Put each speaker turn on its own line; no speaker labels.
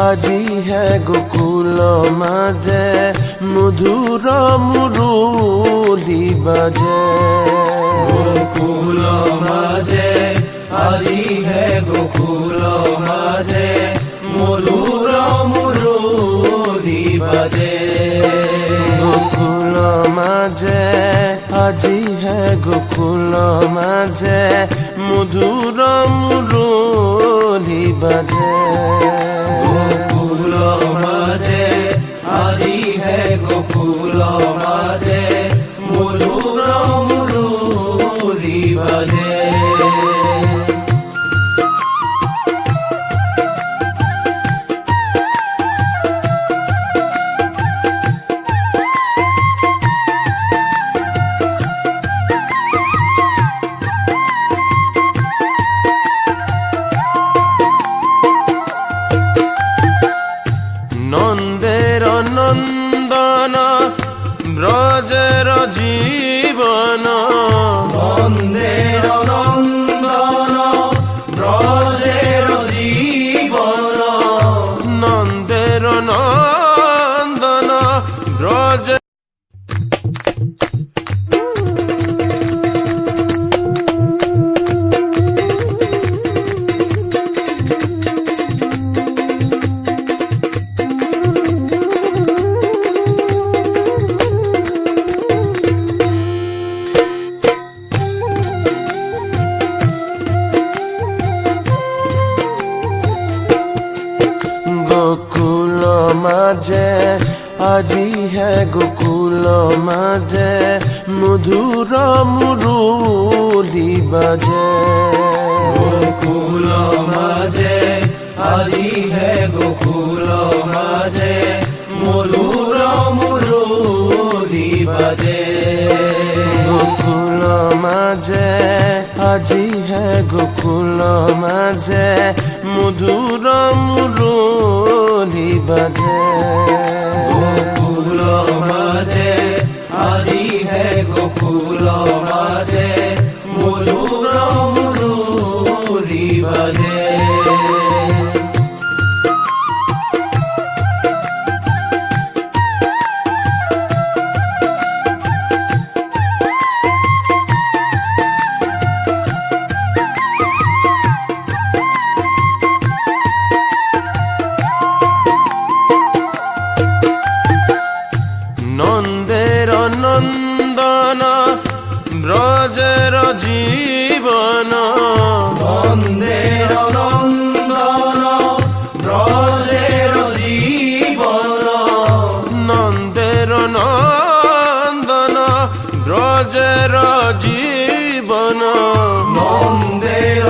আজি হে গোকুল মাঝে মধুর মুরলি বাজে।
গোকুল মাঝে আজি হে গোকুল মাঝে মধুর মুরলি বাজে।
গোকুল মাঝে আজি হে গোকুল মাঝে মধুর মুরলি বাজে।
গোকুল মাঝে আজি হে গোকুল মাঝে মধুর মুরলি বাজে।
নন্দের নন্দন ব্রজের জীবন।
নন্দের নন্দন ব্রজের জীবন।
নন্দের নন্দন ব্রজে গোকুল মাঝে আজি হে গোকুল মাঝে মধুর মুরলি বাজে।
গোকুল মাঝে আজি হে গোকুল মাঝে মধুর মুরলি বাজে।
গোকুল মাঝে আজি হে গোকুল মাঝে মধুর মুরলি বাজে।
গোকুল মাঝে আজি হে গোকুল মাঝে মধুর মুরলি বাজে।
নন্দের নন্দন ব্রজের জীবন।
নন্দের নন্দন ব্রজের জীবন।
নন্দের নন্দন ব্রজের জীবন।
নন্দের